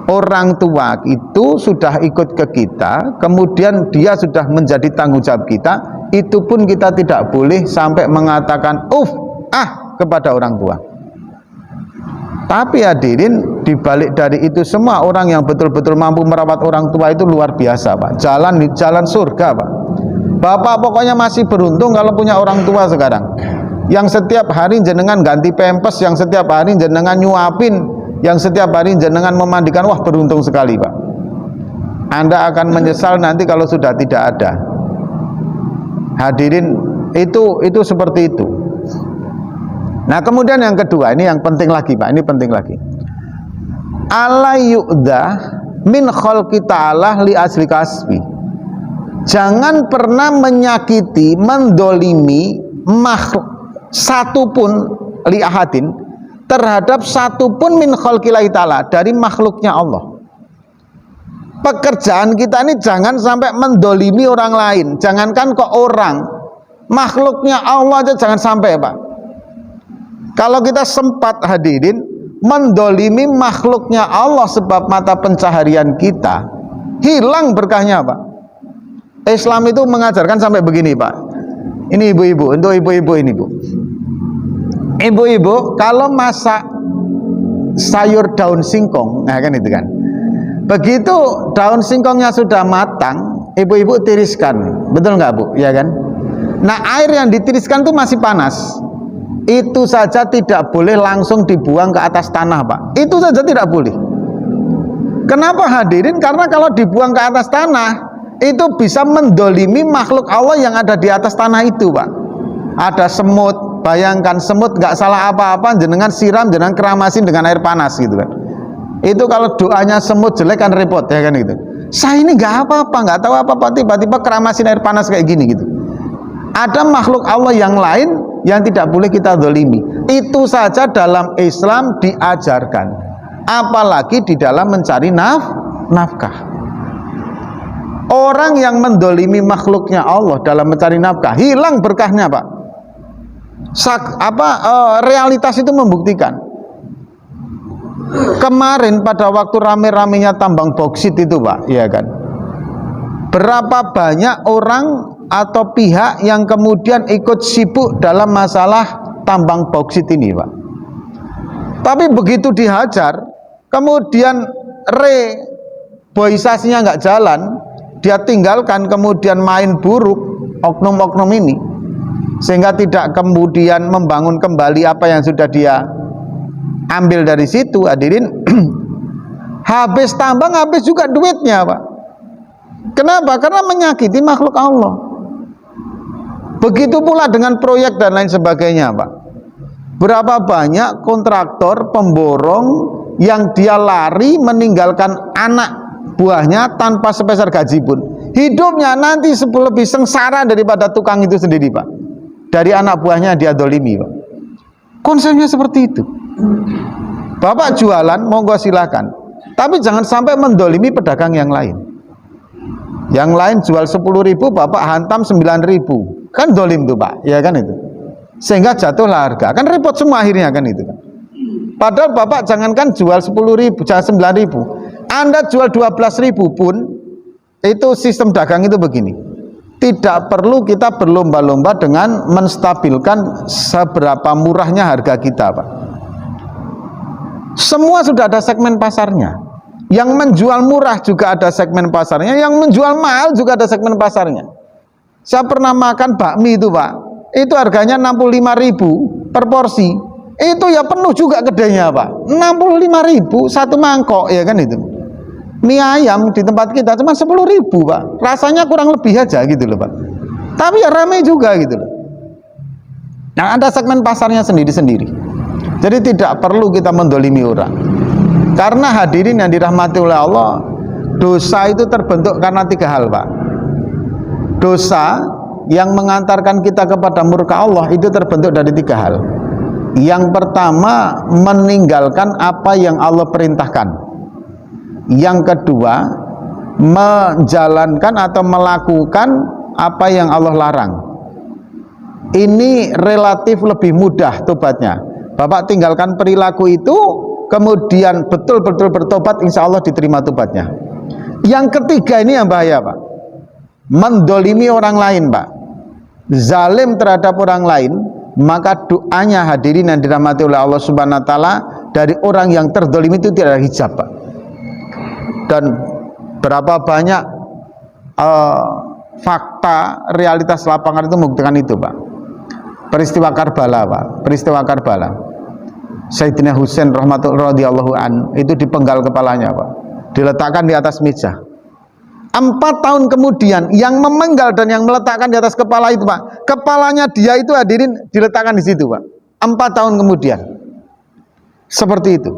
Orang tua itu sudah ikut ke kita, kemudian dia sudah menjadi tanggung jawab kita, itu pun kita tidak boleh sampai mengatakan kepada orang tua. Tapi hadirin, dibalik dari itu semua, orang yang betul-betul mampu merawat orang tua itu luar biasa Pak. Jalan surga Pak. Bapak pokoknya masih beruntung kalau punya orang tua sekarang, yang setiap hari jenengan ganti pempes, yang setiap hari jenengan nyuapin, yang setiap hari jenengan memandikan. Wah, beruntung sekali Pak. Anda akan menyesal nanti kalau sudah tidak ada. Hadirin, itu seperti itu. Nah kemudian yang kedua, ini yang penting lagi Pak, ini penting lagi. Ala yu'da min khalqi ta'ala li asli kasbi. Jangan pernah menyakiti, mendolimi makhluk satupun li ahadin, terhadap satupun min khalqillahi ta'ala, dari makhluknya Allah. Pekerjaan kita ini jangan sampai mendolimi orang lain. Jangankan kok orang, makhluknya Allah aja jangan sampai Pak. Kalau kita sempat hadirin mendolimi makhluknya Allah sebab mata pencaharian kita, hilang berkahnya Pak. Islam itu mengajarkan sampai begini Pak. Ini ibu-ibu, untuk ibu-ibu ini Bu. Ibu-ibu kalau masak sayur daun singkong, nah kan itu kan. Begitu daun singkongnya sudah matang, ibu-ibu tiriskan, betul nggak Bu? Ya kan? Nah air yang ditiriskan itu masih panas, itu saja tidak boleh langsung dibuang ke atas tanah Pak, itu saja tidak boleh. Kenapa hadirin? Karena kalau dibuang ke atas tanah, itu bisa mendolimi makhluk Allah yang ada di atas tanah itu Pak. Ada semut, bayangkan semut nggak salah apa-apa, jenengan siram, jenengan keramasin dengan air panas gitu kan. Itu kalau doanya semut jelek kan repot ya kan gitu. Saya ini nggak apa-apa, nggak tahu apa-apa, tiba-tiba keramasin air panas kayak gini gitu. Ada makhluk Allah yang lain yang tidak boleh kita dolimi. Itu saja dalam Islam diajarkan, apalagi di dalam mencari nafkah. Orang yang mendolimi makhluknya Allah dalam mencari nafkah, hilang berkahnya Pak. Realitas itu membuktikan. Kemarin pada waktu rame-ramenya tambang boksit itu Pak, ya kan, berapa banyak orang atau pihak yang kemudian ikut sibuk dalam masalah tambang boksit ini Pak. Tapi begitu dihajar, kemudian reboisasinya nggak jalan, dia tinggalkan, kemudian main buruk oknum-oknum ini, sehingga tidak kemudian membangun kembali apa yang sudah dia ambil dari situ. Hadirin, habis tambang, habis juga duitnya Pak. Kenapa? Karena menyakiti makhluk Allah. Begitu pula dengan proyek dan lain sebagainya Pak. Berapa banyak kontraktor pemborong yang dia lari meninggalkan anak buahnya tanpa sepeser gaji pun. Hidupnya nanti lebih sengsara daripada tukang itu sendiri Pak. Dari anak buahnya dia dolimi Pak. Konsepnya seperti itu. Bapak jualan, monggo silakan, tapi jangan sampai mendolimi pedagang yang lain. Yang lain jual 10.000, Bapak hantam 9.000. Kan dolim tuh Pak, ya kan itu. Sehingga jatuhlah harga, kan repot semua akhirnya kan itu kan. Padahal Bapak jangankan jual 10.000, jangan 9.000, Anda jual 12.000 pun, itu sistem dagang itu begini. Tidak perlu kita berlomba-lomba dengan menstabilkan seberapa murahnya harga kita Pak. Semua sudah ada segmen pasarnya. Yang menjual murah juga ada segmen pasarnya, yang menjual mahal juga ada segmen pasarnya. Saya pernah makan bakmi itu Pak, itu harganya 65.000 per porsi, itu ya penuh juga kedainya Pak. 65.000 satu mangkok, ya kan itu. Mie ayam di tempat kita cuma 10.000 Pak, rasanya kurang lebih aja gitu loh Pak, tapi ya ramai juga gitu loh. Nah ada segmen pasarnya sendiri-sendiri. Jadi tidak perlu kita mendolimi orang. Karena hadirin yang dirahmati oleh Allah, dosa itu terbentuk karena 3 hal Pak. Dosa yang mengantarkan kita kepada murka Allah itu terbentuk dari 3 hal. Yang pertama, meninggalkan apa yang Allah perintahkan. Yang kedua, menjalankan atau melakukan apa yang Allah larang. Ini relatif lebih mudah tobatnya. Bapak tinggalkan perilaku itu, kemudian betul-betul bertobat, insya Allah diterima tobatnya. Yang ketiga ini yang bahaya Pak, mendolimi orang lain Pak, zalim terhadap orang lain, maka doanya hadirin yang dirahmati oleh Allah Subhanahu Wa Taala dari orang yang terdolimi itu tidak ada hijab Pak. Dan berapa banyak fakta realitas lapangan itu membuktikan itu Pak. Peristiwa Karbala Pak, peristiwa Karbala, Sayyidina Husain radhiyallahu an itu dipenggal kepalanya Pak, diletakkan di atas meja. 4 tahun kemudian yang memenggal dan yang meletakkan di atas kepala itu Pak, kepalanya dia itu hadirin diletakkan di situ Pak. 4 tahun kemudian. Seperti itu.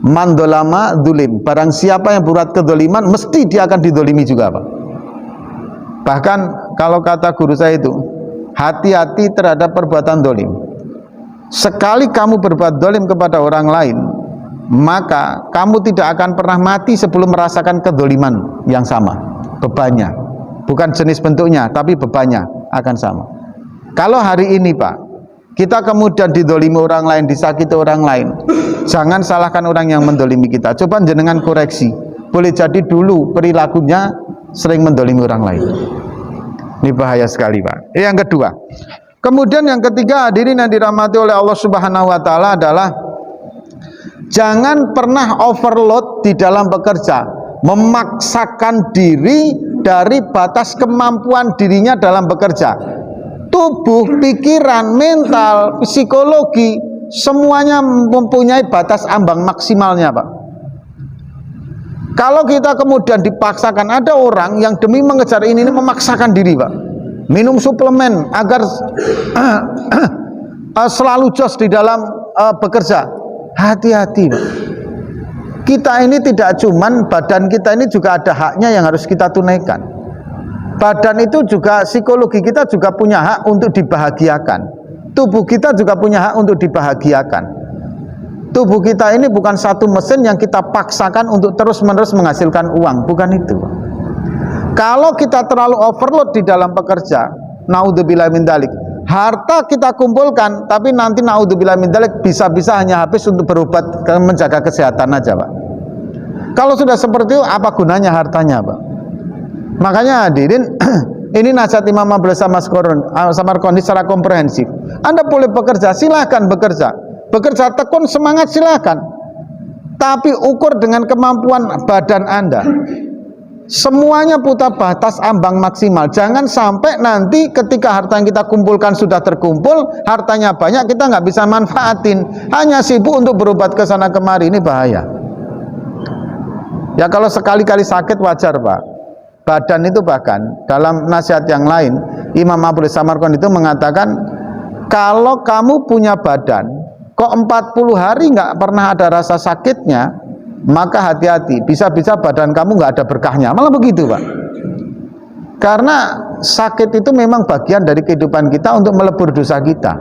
Mandolama dulim, barang siapa yang berbuat kedoliman mesti dia akan didolimi juga Pak. Bahkan kalau kata guru saya itu, hati-hati terhadap perbuatan dolim. Sekali kamu berbuat dolim kepada orang lain, maka kamu tidak akan pernah mati sebelum merasakan kedoliman yang sama. Bebannya, bukan jenis bentuknya, tapi bebannya akan sama. Kalau hari ini Pak, kita kemudian didolimi orang lain, disakiti orang lain, jangan salahkan orang yang mendolimi kita. Coba jenengan koreksi, boleh jadi dulu perilakunya sering mendolimi orang lain. Ini bahaya sekali Pak. Yang kedua, kemudian yang ketiga hadirin yang dirahmati oleh Allah Subhanahu Wa Taala adalah Jangan pernah overload di dalam bekerja, memaksakan diri dari batas kemampuan dirinya dalam bekerja. Tubuh, pikiran, mental, psikologi, semuanya mempunyai batas ambang maksimalnya, Pak. Kalau kita kemudian dipaksakan, ada orang yang demi mengejar ini memaksakan diri, Pak. Minum suplemen agar selalu jos di dalam bekerja. Hati-hati, Pak. Kita ini tidak cuman badan kita ini juga ada haknya yang harus kita tunaikan. Badan itu juga, psikologi kita juga punya hak untuk dibahagiakan. Tubuh kita juga punya hak untuk dibahagiakan. Tubuh kita ini bukan satu mesin yang kita paksakan untuk terus-menerus menghasilkan uang, bukan itu. Kalau kita terlalu overload di dalam pekerja, naudzubillah min dzalik, harta kita kumpulkan, tapi nanti naudzubillah min dzalik bisa-bisa hanya habis untuk berobat, menjaga kesehatan aja, Pak. Kalau sudah seperti itu, apa gunanya hartanya, Pak? Makanya hadirin, ini nasihat Imam Abdul Samarqandi secara komprehensif. Anda boleh bekerja, silahkan bekerja. Bekerja tekun, semangat, silahkan. Tapi ukur dengan kemampuan badan Anda. Semuanya putar batas ambang maksimal. Jangan sampai nanti ketika harta yang kita kumpulkan sudah terkumpul, hartanya banyak, kita nggak bisa manfaatin. Hanya sibuk untuk berobat ke sana kemari, ini bahaya. Ya kalau sekali-kali sakit wajar, Pak. Badan itu bahkan dalam nasihat yang lain, Imam Abdul Samarqandi itu mengatakan, kalau kamu punya badan kok 40 hari nggak pernah ada rasa sakitnya, maka hati-hati, bisa-bisa badan kamu nggak ada berkahnya. Malah begitu, Pak. Karena sakit itu memang bagian dari kehidupan kita untuk melebur dosa kita.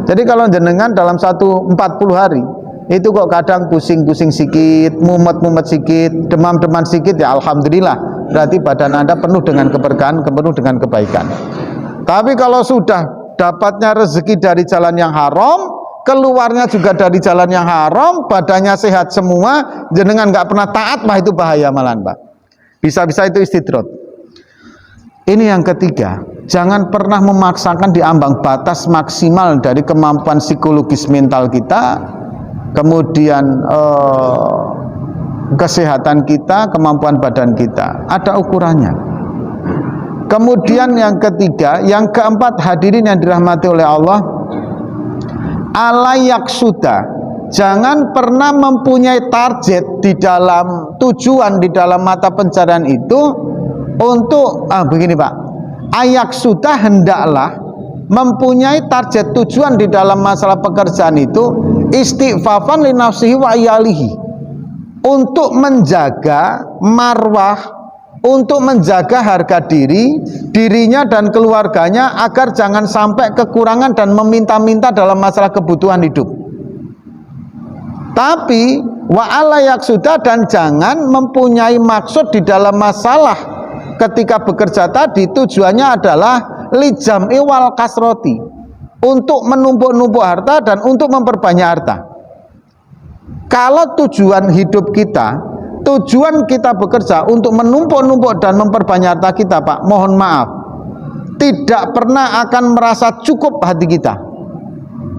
Jadi kalau jenengan dalam 40 hari itu kok kadang pusing-pusing sikit, mumet-mumet sikit, demam-demam sikit, ya alhamdulillah, berarti badan Anda penuh dengan keberkahan, penuh dengan kebaikan. Tapi kalau sudah dapatnya rezeki dari jalan yang haram, keluarnya juga dari jalan yang haram, badannya sehat semua, jenengan nggak pernah taat, wah itu bahaya malahan, Pak. Bisa-bisa itu istidrot. Ini yang ketiga, jangan pernah memaksakan di ambang batas maksimal dari kemampuan psikologis mental kita, kemudian kesehatan kita, kemampuan badan kita, ada ukurannya. Kemudian yang ketiga, yang keempat, hadirin yang dirahmati oleh Allah, alayak sudah, jangan pernah mempunyai target di dalam tujuan, di dalam mata pencarian itu untuk begini, Pak, ayak sudah, hendaklah mempunyai target tujuan di dalam masalah pekerjaan itu istighfafan li nafsihi wa iyalihi, untuk menjaga marwah, untuk menjaga harga dirinya dan keluarganya, agar jangan sampai kekurangan dan meminta-minta dalam masalah kebutuhan hidup. Tapi wa'ala yaksuda, dan jangan mempunyai maksud di dalam masalah ketika bekerja tadi, tujuannya adalah lijam'i wal kasroti, untuk menumpuk-numpuk harta dan untuk memperbanyak harta. Kalau tujuan hidup kita, tujuan kita bekerja untuk menumpuk-numpuk dan memperbanyak harta kita, Pak, mohon maaf, tidak pernah akan merasa cukup hati kita.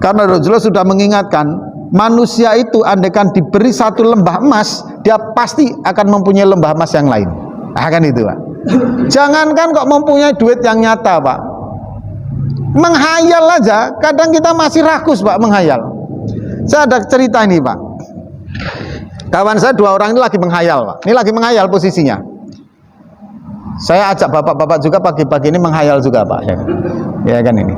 Karena Rasulullah sudah mengingatkan, manusia itu andaikan diberi satu lembah emas, dia pasti akan mempunyai lembah emas yang lain. Kan itu, Pak. Jangankan kok mempunyai duit yang nyata, Pak, menghayal aja kadang kita masih rakus, Pak, menghayal. Saya ada cerita ini, Pak. Kawan saya 2 orang ini lagi menghayal, Pak. Ini lagi menghayal posisinya. Saya ajak bapak-bapak juga pagi-pagi ini menghayal juga, Pak. Ya kan ini.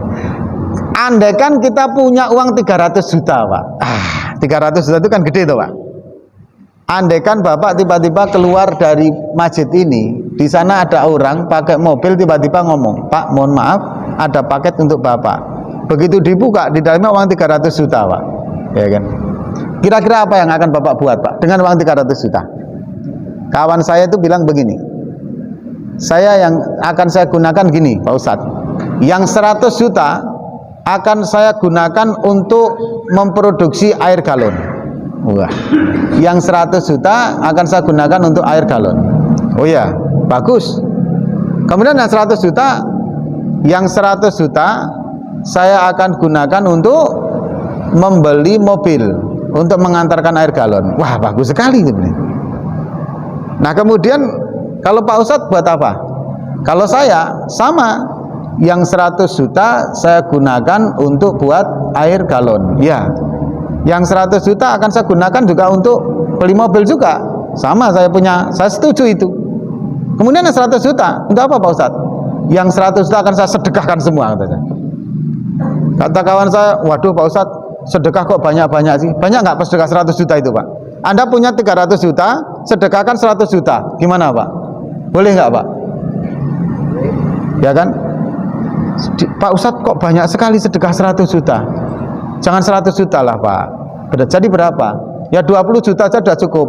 Andaikan kita punya uang 300 juta, Pak. 300 juta itu kan gede tuh, Pak. Andaikan Bapak tiba-tiba keluar dari masjid ini, di sana ada orang pakai mobil tiba-tiba ngomong, "Pak, mohon maaf, ada paket untuk Bapak." Begitu dibuka, di dalamnya uang 300 juta, Pak. Ya kan? Kira-kira apa yang akan Bapak buat, Pak, dengan uang 300 juta? Kawan saya itu bilang begini, saya yang akan saya gunakan gini, Pak Ustadz, yang 100 juta akan saya gunakan untuk memproduksi air galon. Wah, yang 100 juta akan saya gunakan untuk air galon. Oh ya, bagus. Kemudian yang 100 juta saya akan gunakan untuk membeli mobil. untuk mengantarkan air galon. Wah, bagus sekali sebenarnya. Nah, kemudian kalau Pak Ustadz buat apa? Kalau saya sama, yang 100 juta saya gunakan untuk buat air galon. Ya. Yang 100 juta akan saya gunakan juga untuk beli mobil juga. Sama, saya setuju itu. Kemudian yang 100 juta, untuk apa Pak Ustadz? Yang 100 juta akan saya sedekahkan semua, kata saya. Kata kawan saya, waduh Pak Ustadz, sedekah kok banyak-banyak sih? Banyak nggak pas sedekah 100 juta itu Pak? Anda punya 300 juta, sedekahkan 100 juta. Gimana Pak? Boleh nggak Pak? Ya kan? Pak Ustadz kok banyak sekali sedekah 100 juta? Jangan 100 juta lah Pak. Jadi berapa? Ya 20 juta aja sudah cukup.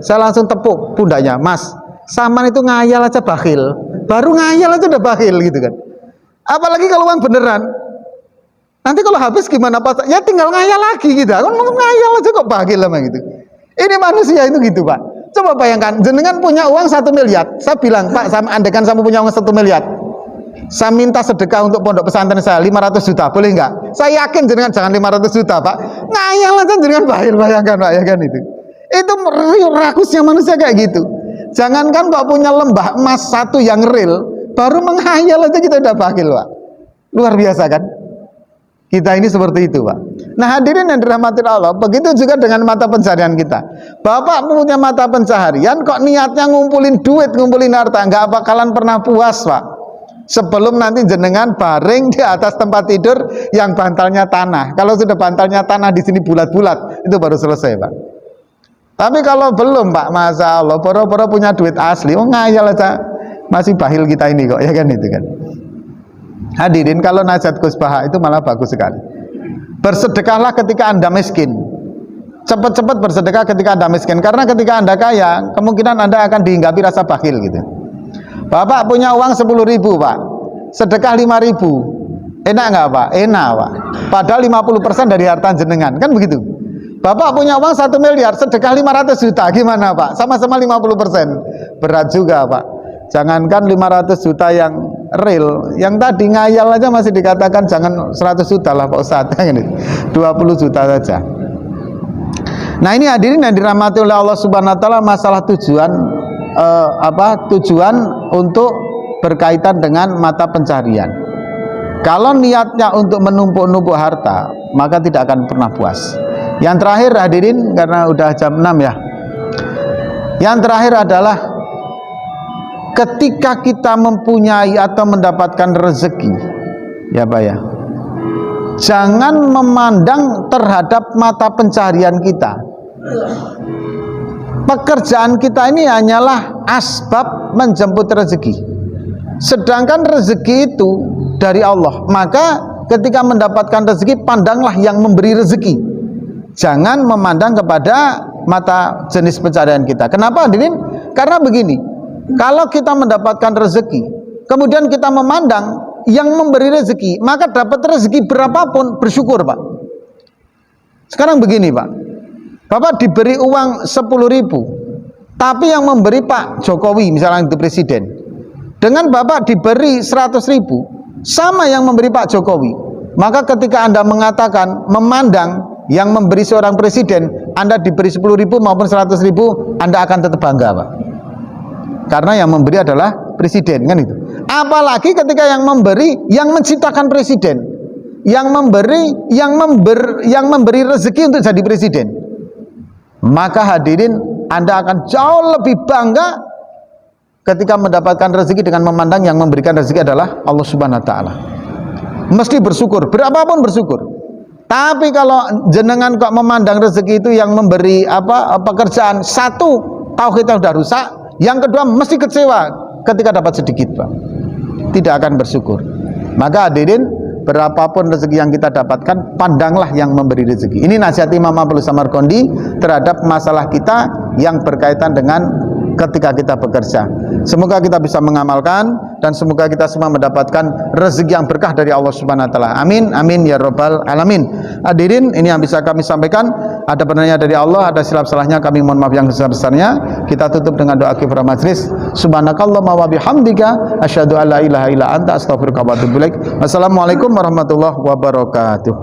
Saya langsung tepuk pundaknya, Mas, Saman itu ngayal aja bakhil. Baru ngayal aja udah bakhil gitu kan. Apalagi kalau uang beneran. Nanti kalau habis gimana Pak? Ya tinggal ngayal lagi gitu. Kan ngayal aja kok bakhil sama gitu. Ini manusia itu gitu Pak. Coba bayangkan, jenengan punya uang 1 miliar. Saya bilang, Pak, andaikan saya punya uang 1 miliar. Saya minta sedekah untuk pondok pesantren saya 500 juta, boleh nggak? Saya yakin jenengan jangan 500 juta Pak. Ngayal aja jenengan bakhil, bayangkan Pak, ya kan itu. Itu rakusnya manusia kayak gitu. Jangankan Pak punya lembah emas 1 yang real, baru menghayal aja kita udah bakhil Pak. Luar biasa kan? Kita ini seperti itu Pak. Nah hadirin yang dirahmati Allah, begitu juga dengan mata pencaharian kita. Bapak punya mata pencaharian, kok niatnya ngumpulin duit, ngumpulin harta, nggak bakalan pernah puas Pak. Sebelum nanti jenengan baring di atas tempat tidur yang bantalnya tanah. Kalau sudah bantalnya tanah di sini bulat-bulat, itu baru selesai Pak. Tapi kalau belum Pak, Masya Allah, boro-boro punya duit asli, ngayal aja, masih bahil kita ini kok, ya kan itu kan. Hadirin, kalau nasihat Gus Baha itu malah bagus sekali. Bersedekahlah ketika Anda miskin. Cepat-cepat bersedekah ketika Anda miskin. Karena ketika Anda kaya, kemungkinan Anda akan dihinggapi rasa bakhil gitu. Bapak punya uang 10.000 Pak, sedekah 5.000. Enak nggak Pak? Enak Pak. Padahal 50% dari harta jenengan, kan begitu. Bapak punya uang 1 miliar, sedekah 500 juta, gimana Pak? Sama-sama 50%. Berat juga Pak. Jangankan 500 juta yang real, yang tadi ngayal aja masih dikatakan jangan 100 juta lah Pak Ustadz. 20 juta saja. Nah ini hadirin yang dirahmati oleh Allah Subhanahu Wa Taala, masalah tujuan tujuan untuk berkaitan dengan mata pencaharian. Kalau niatnya untuk menumpuk-numpuk harta, maka tidak akan pernah puas. Yang terakhir hadirin, karena udah jam 6 ya. Yang terakhir adalah ketika kita mempunyai atau mendapatkan rezeki, ya Pak ya, jangan memandang terhadap mata pencaharian kita. Pekerjaan kita ini hanyalah asbab menjemput rezeki. Sedangkan rezeki itu dari Allah. Maka ketika mendapatkan rezeki, pandanglah yang memberi rezeki. Jangan memandang kepada mata jenis pencaharian kita. Kenapa hadirin? Karena begini, kalau kita mendapatkan rezeki, kemudian kita memandang yang memberi rezeki, maka dapat rezeki berapapun bersyukur Pak. Sekarang begini Pak, Bapak diberi uang 10.000, tapi yang memberi Pak Jokowi misalnya itu presiden, dengan Bapak diberi 100.000, sama yang memberi Pak Jokowi. Maka ketika Anda mengatakan, memandang yang memberi seorang presiden, Anda diberi 10.000 maupun 100.000, Anda akan tetap bangga Pak. Karena yang memberi adalah presiden, kan itu. Apalagi ketika yang memberi, yang menciptakan presiden, yang memberi rezeki untuk jadi presiden, maka hadirin, Anda akan jauh lebih bangga ketika mendapatkan rezeki dengan memandang yang memberikan rezeki adalah Allah Subhanahu Wa Taala. Mesti bersyukur, berapapun bersyukur. Tapi kalau jenengan kok memandang rezeki itu yang memberi pekerjaan, satu, tauhidnya sudah rusak. Yang kedua, mesti kecewa ketika dapat sedikit Pak. Tidak akan bersyukur. Maka hadirin, berapapun rezeki yang kita dapatkan, pandanglah yang memberi rezeki. Ini nasihat Imam Abdul Samarqandi terhadap masalah kita yang berkaitan dengan ketika kita bekerja. Semoga kita bisa mengamalkan dan semoga kita semua mendapatkan rezeki yang berkah dari Allah Subhanahu Wa Taala. Amin, amin ya Rabbal Alamin. Hadirin, ini yang bisa kami sampaikan. Ada benarnya dari Allah, ada silap salahnya, kami mohon maaf yang besar-besarnya. Kita tutup dengan doa kifaratul majlis. Subhanakallahumma wa bihamdika asyhadu an la ilaha illa anta astaghfiruka wa atubu ilaik. Wassalamualaikum warahmatullahi wabarakatuh.